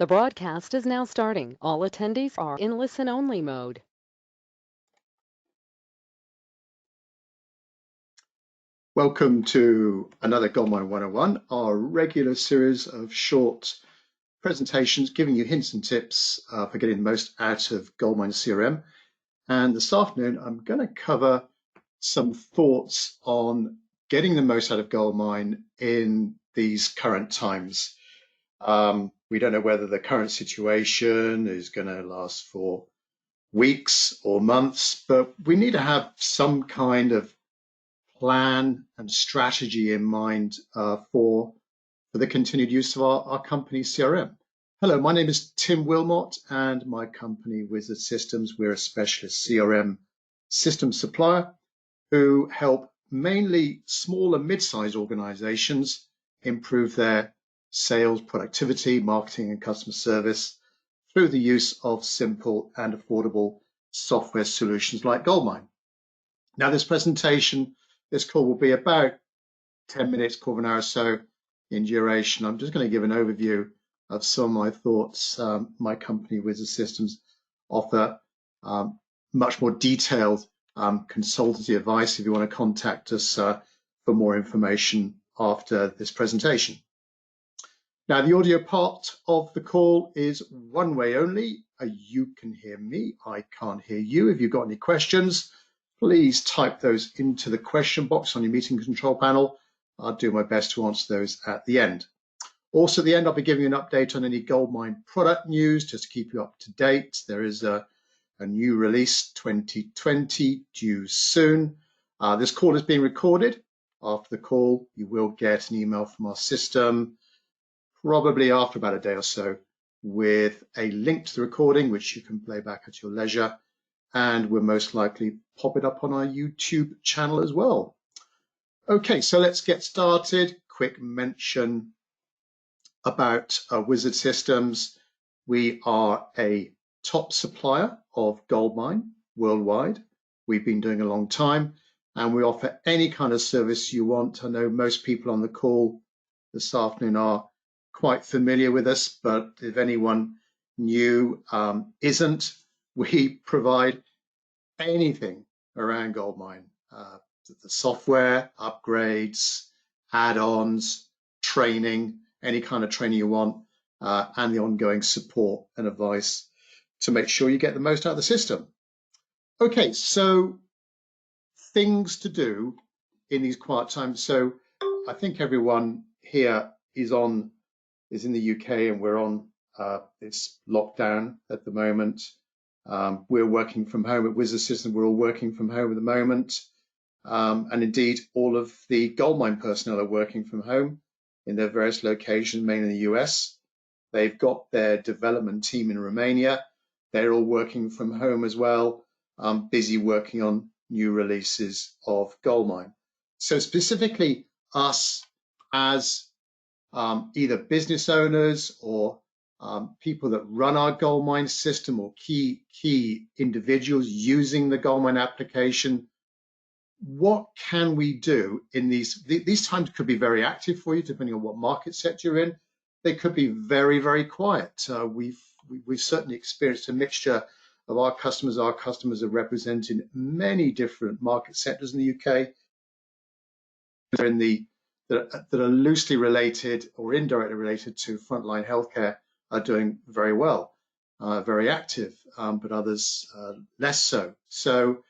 The broadcast is now starting. All attendees are in listen-only mode. Welcome to another GoldMine 101, our regular series of short presentations giving you hints and tips for getting the most out of GoldMine CRM. And this afternoon, I'm going to cover some thoughts on getting the most out of GoldMine in these current times. We don't know whether the current situation is going to last for weeks or months, but we need to have some kind of plan and strategy in mind for the continued use of our company's CRM. Hello, my name is Tim Wilmot and my company Wizard Systems. We're a specialist CRM system supplier who help mainly small and mid-sized organizations improve their sales, productivity, marketing, and customer service through the use of simple and affordable software solutions like GoldMine. Now, this call will be about 10 minutes, quarter of an hour or so in duration. I'm just going to give an overview of some of my thoughts. My company, Wizard Systems, offer much more detailed consultancy advice if you want to contact us for more information after this presentation. Now, the audio part of the call is one way only. You can hear me, I can't hear you. If you've got any questions, please type those into the question box on your meeting control panel. I'll do my best to answer those at the end. Also at the end, I'll be giving you an update on any GoldMine product news just to keep you up to date. There is a new release 2020 due soon. This call is being recorded. After the call, you will get an email from our system, probably after about a day or so, with a link to the recording, which you can play back at your leisure. And we'll most likely pop it up on our YouTube channel as well. Okay, so let's get started. Quick mention about Wizard Systems. We are a top supplier of GoldMine worldwide. We've been doing a long time, and we offer any kind of service you want. I know most people on the call this afternoon are quite familiar with us, but if anyone new isn't, we provide anything around GoldMine, the software, upgrades, add-ons, training, any kind of training you want, and the ongoing support and advice to make sure you get the most out of the system. Okay, so things to do in these quiet times. So I think everyone here is in the UK, and we're on this lockdown at the moment. We're working from home at Wizard Systems. We're all working from home at the moment. And indeed, all of the GoldMine personnel are working from home in their various locations, mainly in the US. They've got their development team in Romania. They're all working from home as well, busy working on new releases of GoldMine. So specifically us as either business owners or people that run our GoldMine system or key individuals using the GoldMine application, what can we do in these times? Could be very active for you depending on what market sector you're in. They could be very, very quiet. We've certainly experienced a mixture of our customers. Our customers are representing many different market sectors in the UK. That are loosely related or indirectly related to frontline healthcare are doing very well, very active, but others less so. So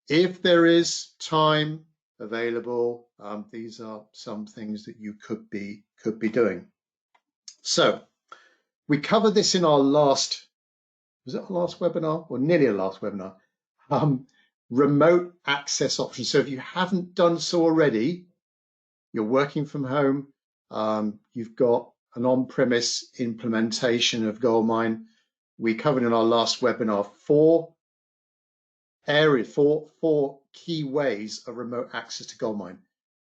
if there is time available, these are some things that you could be doing. So we covered this in our last webinar, or nearly a last webinar, remote access options. So if you haven't done so already, you're working from home, you've got an on-premise implementation of GoldMine. We covered in our last webinar four key ways of remote access to GoldMine.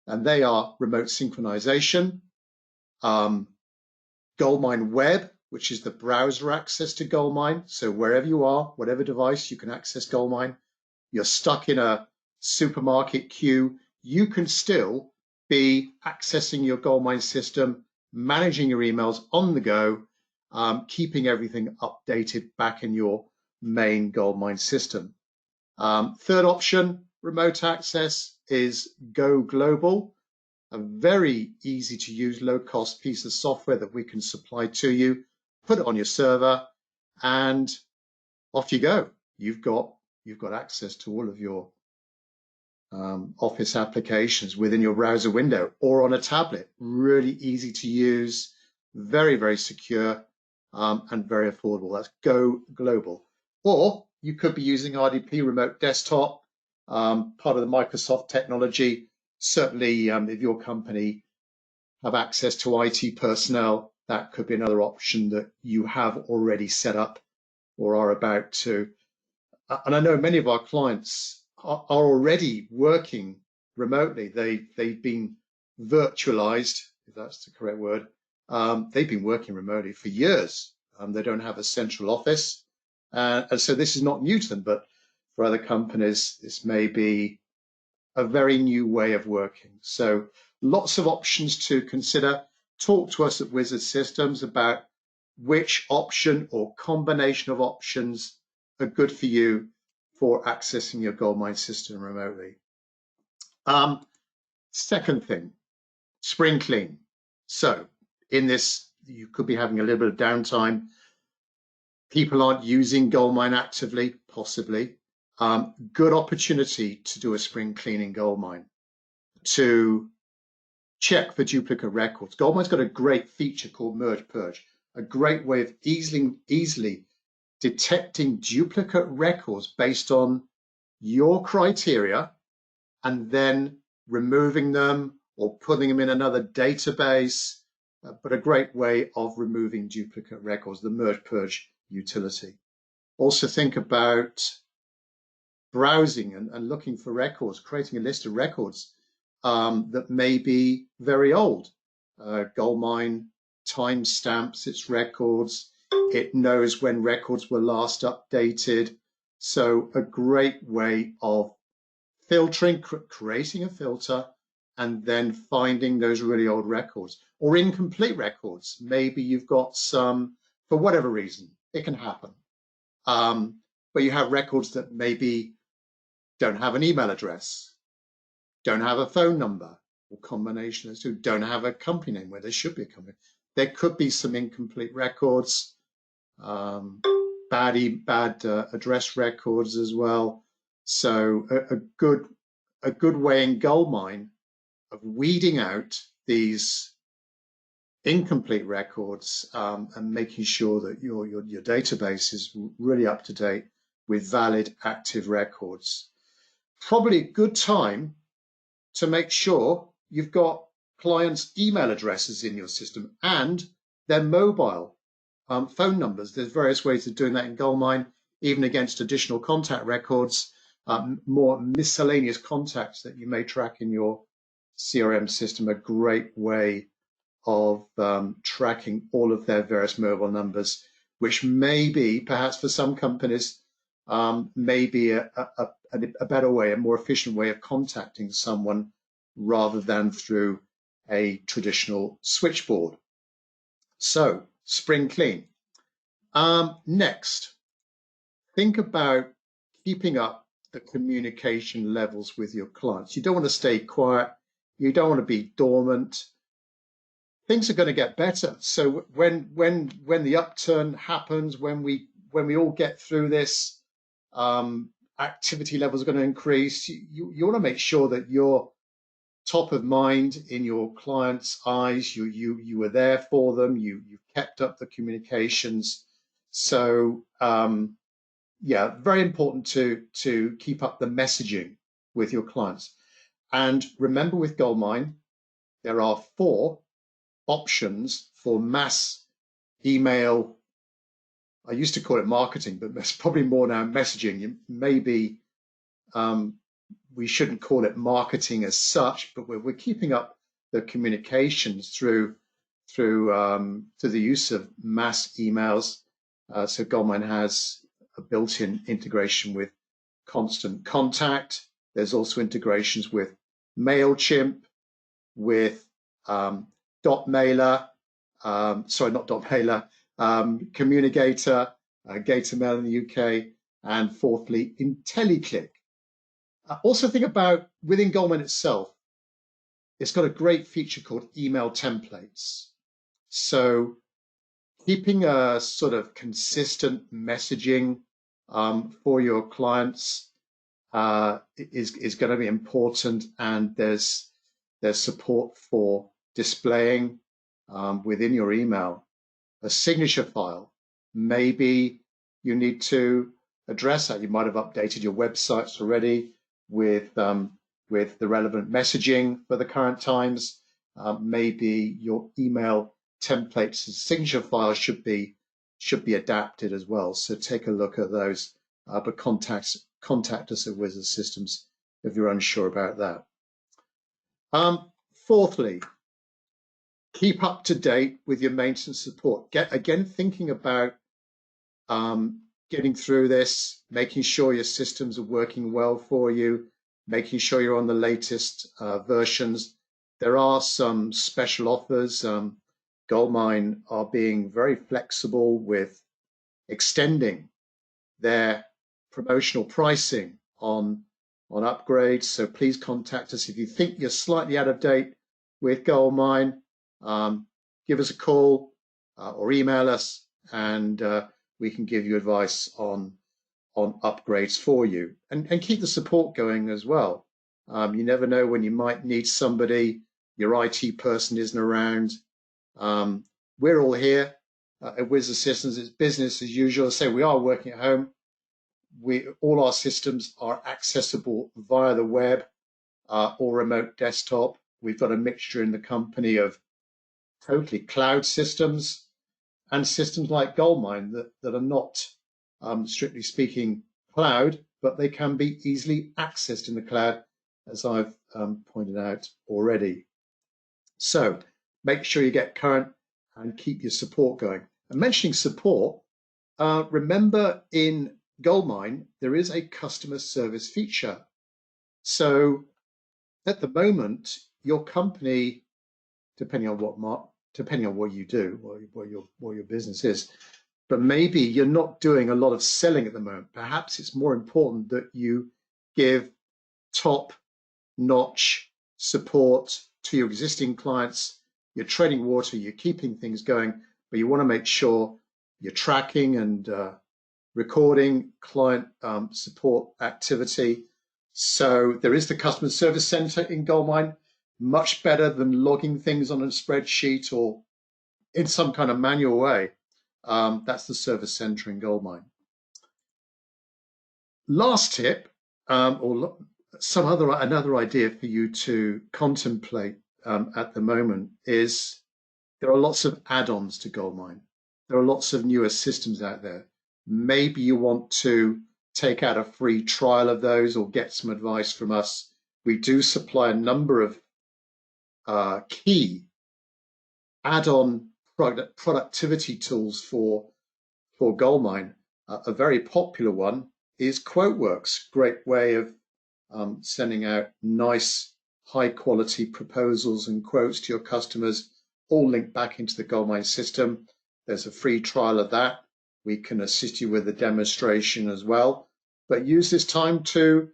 And they are remote synchronization, GoldMine Web, which is the browser access to GoldMine. So wherever you are, whatever device, you can access GoldMine. You're stuck in a supermarket queue, you can still be accessing your GoldMine system, managing your emails on the go, keeping everything updated back in your main GoldMine system. Third option, remote access, is Go Global, a very easy to use, low cost piece of software that we can supply to you, put it on your server, and off you go. You've got access to all of your Office applications within your browser window or on a tablet. Really easy to use, very, very secure, and very affordable. That's Go Global. Or you could be using RDP Remote Desktop, part of the Microsoft technology. Certainly, if your company have access to IT personnel, that could be another option that you have already set up or are about to. And I know many of our clients are already working remotely. They've been virtualized, if that's the correct word. They've been working remotely for years. They don't have a central office. And so this is not new to them, but for other companies, this may be a very new way of working. So lots of options to consider. Talk to us at Wizard Systems about which option or combination of options are good for you for accessing your GoldMine system remotely. Second thing, spring clean. So in this, you could be having a little bit of downtime. People aren't using GoldMine actively, possibly. Good opportunity to do a spring clean in GoldMine, to check for duplicate records. GoldMine's got a great feature called Merge Purge, a great way of easily detecting duplicate records based on your criteria and then removing them or putting them in another database, but a great way of removing duplicate records, the Merge Purge utility. Also think about browsing and looking for records, creating a list of records that may be very old. GoldMine timestamps its records. It knows when records were last updated. So a great way of filtering, creating a filter, and then finding those really old records or incomplete records. Maybe you've got some, for whatever reason, it can happen. But you have records that maybe don't have an email address, don't have a phone number, or combination of two, don't have a company name where there should be a company. There could be some incomplete records, bad address records as well. So a good way in GoldMine of weeding out these incomplete records and making sure that your database is really up to date with valid active records. Probably a good time to make sure you've got clients' email addresses in your system and their mobile phone numbers. There's various ways of doing that in GoldMine, even against additional contact records, more miscellaneous contacts that you may track in your CRM system. A great way of tracking all of their various mobile numbers, which may be, perhaps for some companies, may be a better way, a more efficient way of contacting someone rather than through a traditional switchboard. So, spring clean. Next, think about keeping up the communication levels with your clients. You don't want to stay quiet. You don't want to be dormant. Things are going to get better. So when the upturn happens, when we all get through this, activity levels are going to increase. You want to make sure that you're top of mind in your clients' eyes. You were there for them. You've kept up the communications. So yeah, very important to keep up the messaging with your clients. And remember, with GoldMine, there are 4 options for mass email. I used to call it marketing, but it's probably more now messaging. Maybe we shouldn't call it marketing as such, but we're keeping up the communications through the use of mass emails. So GoldMine has a built-in integration with Constant Contact. There's also integrations with MailChimp, with Dotmailer, sorry, not Dotmailer, Communicator, Gatormail in the UK, and fourthly, IntelliClick. Also think about within GoldMine itself, it's got a great feature called email templates. So keeping a sort of consistent messaging for your clients is going to be important, and there's support for displaying within your email a signature file. Maybe you need to address that. You might have updated your websites already with the relevant messaging for the current times. Maybe your email templates and signature files should be adapted as well. So take a look at those. But contact us at Wizard Systems if you're unsure about that. Fourthly, keep up to date with your maintenance support. Again, thinking about getting through this, making sure your systems are working well for you, making sure you're on the latest versions. There are some special offers. GoldMine are being very flexible with extending their promotional pricing on upgrades. So please contact us if you think you're slightly out of date with GoldMine. Give us a call or email us, and we can give you advice on upgrades for you, and keep the support going as well. You never know when you might need somebody. Your IT person isn't around. We're all here at Wizard Systems. It's business as usual. Say we are working at home. All our systems are accessible via the web or remote desktop. We've got a mixture in the company of totally cloud systems and systems like GoldMine that are not, strictly speaking, cloud, but they can be easily accessed in the cloud, as I've pointed out already. So make sure you get current and keep your support going. And mentioning support, remember in GoldMine, there is a customer service feature. So at the moment, your company, depending on what you do, what your business is, but maybe you're not doing a lot of selling at the moment. Perhaps it's more important that you give top-notch support to your existing clients. You're treading water, you're keeping things going, but you want to make sure you're tracking and recording client support activity. So there is the customer service center in GoldMine, much better than logging things on a spreadsheet or in some kind of manual way. That's the service center in GoldMine. Last tip, or another idea for you to contemplate at the moment is there are lots of add-ons to GoldMine. There are lots of newer systems out there. Maybe you want to take out a free trial of those or get some advice from us. We do supply a number of key add-on productivity tools for GoldMine. A very popular one is QuoteWorks, great way of sending out nice, high-quality proposals and quotes to your customers, all linked back into the GoldMine system. There's a free trial of that. We can assist you with the demonstration as well. But use this time to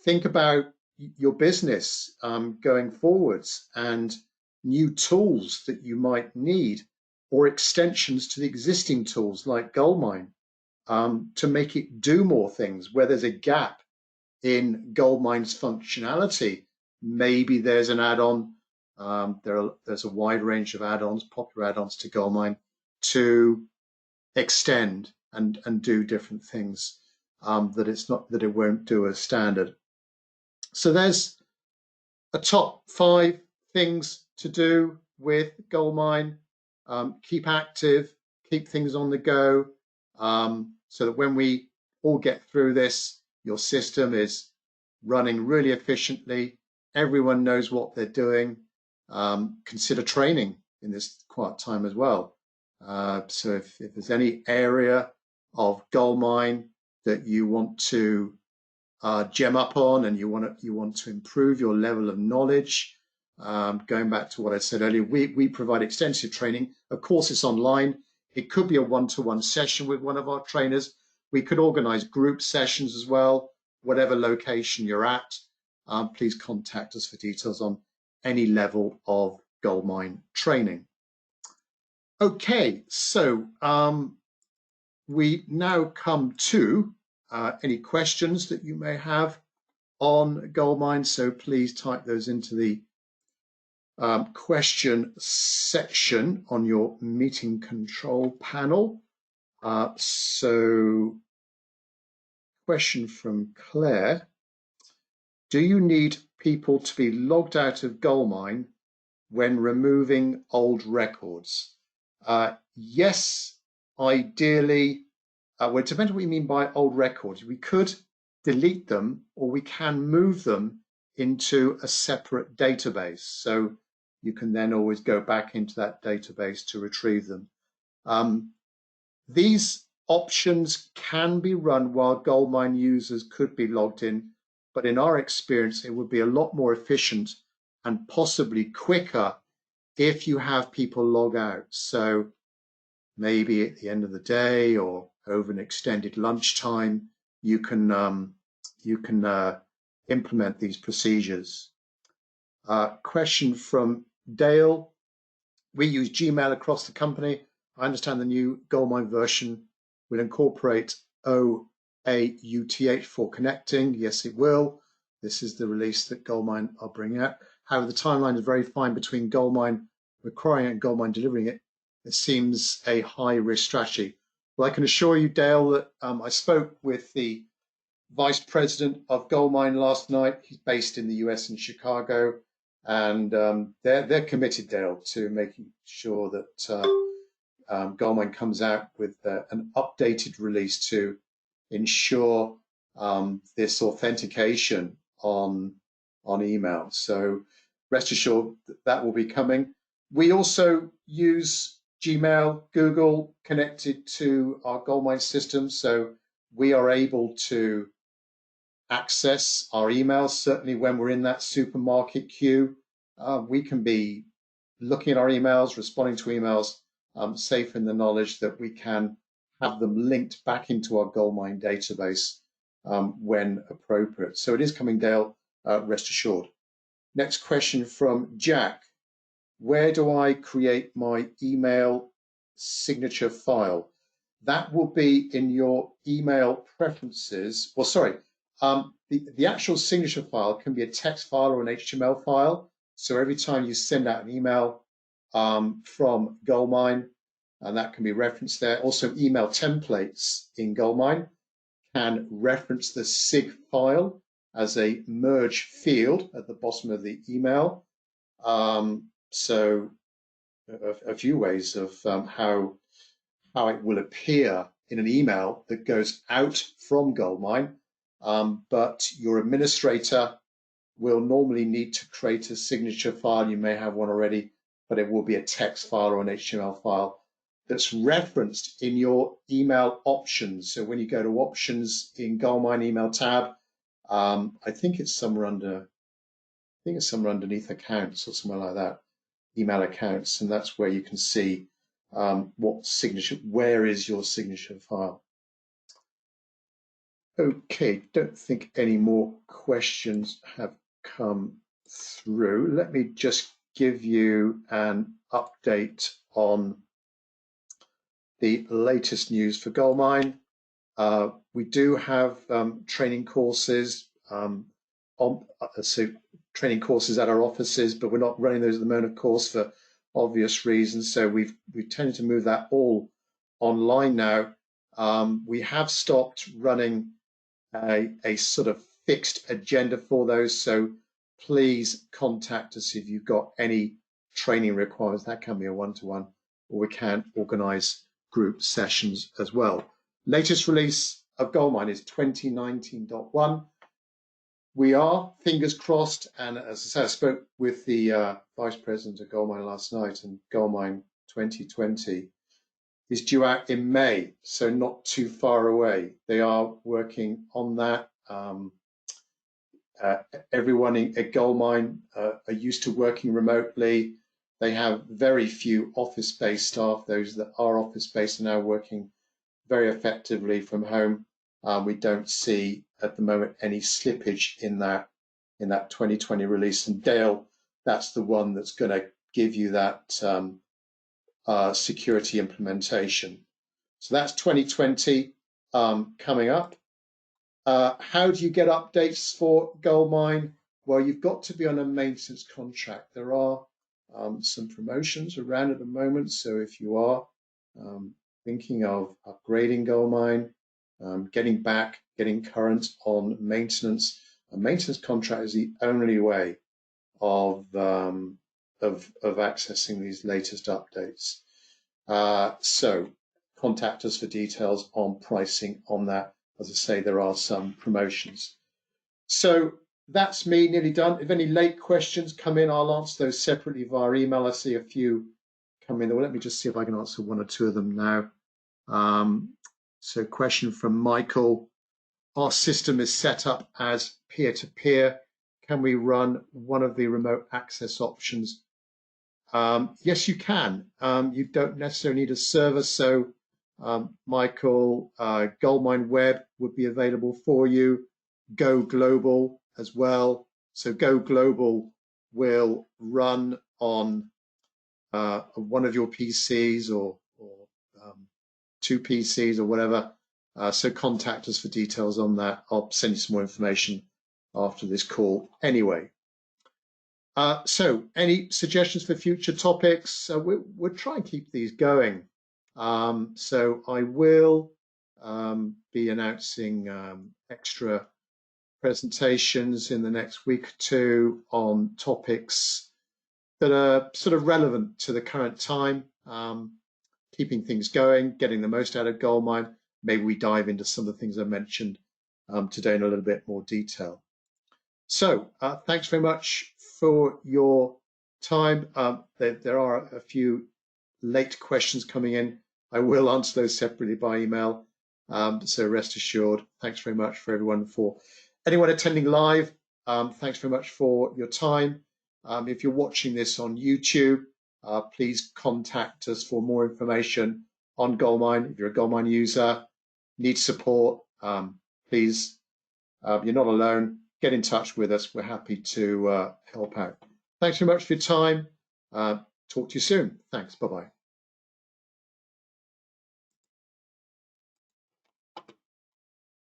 think about your business going forwards and new tools that you might need, or extensions to the existing tools like GoldMine to make it do more things. Where there's a gap in GoldMine's functionality, maybe there's an add-on. There's a wide range of add-ons, popular add-ons to GoldMine to extend and do different things that it won't do as standard. So there's a top 5 things to do with GoldMine. Keep active, keep things on the go, so that when we all get through this, your system is running really efficiently. Everyone knows what they're doing. Consider training in this quiet time as well. So if there's any area of GoldMine that you want to gem up on and you want to improve your level of knowledge, going back to what I said earlier, we provide extensive training. Of course, it's online. It could be a one-to-one session with one of our trainers. We could organize group sessions as well, whatever location you're at. Please contact us for details on any level of GoldMine training. Okay, so we now come to any questions that you may have on GoldMine. So please type those into the question section on your meeting control panel. So question from Claire. Do you need people to be logged out of GoldMine when removing old records? Yes, ideally. Well, it depends on what you mean by old records. We could delete them, or we can move them into a separate database. So you can then always go back into that database to retrieve them. These options can be run while GoldMine users could be logged in, but in our experience, it would be a lot more efficient and possibly quicker if you have people log out. So maybe at the end of the day or over an extended lunchtime, you can implement these procedures. Question from Dale. We use Gmail across the company. I understand the new GoldMine version will incorporate OAuth for connecting. Yes, it will. This is the release that GoldMine are bringing out. However, the timeline is very fine between GoldMine requiring it and GoldMine delivering it. It seems a high-risk strategy. Well, I can assure you, Dale, that I spoke with the Vice President of GoldMine last night. He's based in the US in Chicago, and they're committed, Dale, to making sure that GoldMine comes out with an updated release to ensure this authentication on email. So rest assured that will be coming. We also use Gmail, Google connected to our GoldMine system, so we are able to access our emails. Certainly when we're in that supermarket queue, we can be looking at our emails, responding to emails, safe in the knowledge that we can have them linked back into our GoldMine database when appropriate. So it is coming, Dale, rest assured. Next question from Jack. Where do I create my email signature file? That will be in your email preferences. Well, sorry, the actual signature file can be a text file or an HTML file. So every time you send out an email from GoldMine, and that can be referenced there. Also, email templates in GoldMine can reference the SIG file as a merge field at the bottom of the email. So a few ways of how it will appear in an email that goes out from GoldMine, but your administrator will normally need to create a signature file. You may have one already, but it will be a text file or an HTML file that's referenced in your email options. So when you go to options in GoldMine email tab, I think it's somewhere underneath accounts or somewhere like that, email accounts, and that's where you can see what signature, where is your signature file. Okay, don't think any more questions have come through. Let me just give you an update on the latest news for GoldMine. We do have training courses training courses at our offices, but we're not running those at the moment, of course, for obvious reasons. So we've tended to move that all online now. We have stopped running a sort of fixed agenda for those. So please contact us if you've got any training requirements. That can be a one-to-one, or we can organize group sessions as well. Latest release of GoldMine is 2019.1. We are, fingers crossed, and as I said, I spoke with the Vice President of GoldMine last night, and GoldMine 2020 is due out in May, so not too far away. They are working on that. Everyone at GoldMine are used to working remotely. They have very few office-based staff. Those that are office-based are now working very effectively from home. We don't see at the moment any slippage in that 2020 release. And Dale, that's the one that's going to give you that security implementation. So that's 2020 coming up. How do you get updates for GoldMine? Well, you've got to be on a maintenance contract. There are some promotions around at the moment. So if you are thinking of upgrading GoldMine, getting current on maintenance, a maintenance contract is the only way of accessing these latest updates. So contact us for details on pricing on that. As I say, there are some promotions. So that's me nearly done. If any late questions come in, I'll answer those separately via email. I see a few come in. Well, let me just see if I can answer one or two of them now. So question from Michael. Our system is set up as peer-to-peer. Can we run one of the remote access options? Yes, you can. You don't necessarily need a server. So Michael, GoldMine Web would be available for you. Go Global as well. So Go Global will run on one of your PCs or two PCs or whatever. So contact us for details on that. I'll send you some more information after this call anyway. So any suggestions for future topics? We'll try and keep these going. So I will be announcing extra presentations in the next week or two on topics that are sort of relevant to the current time, keeping things going, getting the most out of GoldMine. Maybe we dive into some of the things I mentioned today in a little bit more detail. So thanks very much for your time. There are a few late questions coming in. I will answer those separately by email. So rest assured, thanks very much for everyone. For anyone attending live, thanks very much for your time. If you're watching this on YouTube, please contact us for more information on GoldMine. If you're a GoldMine user, need support, please, you're not alone. Get in touch with us. We're happy to help out. Thanks very much for your time. Talk to you soon. Thanks. Bye-bye.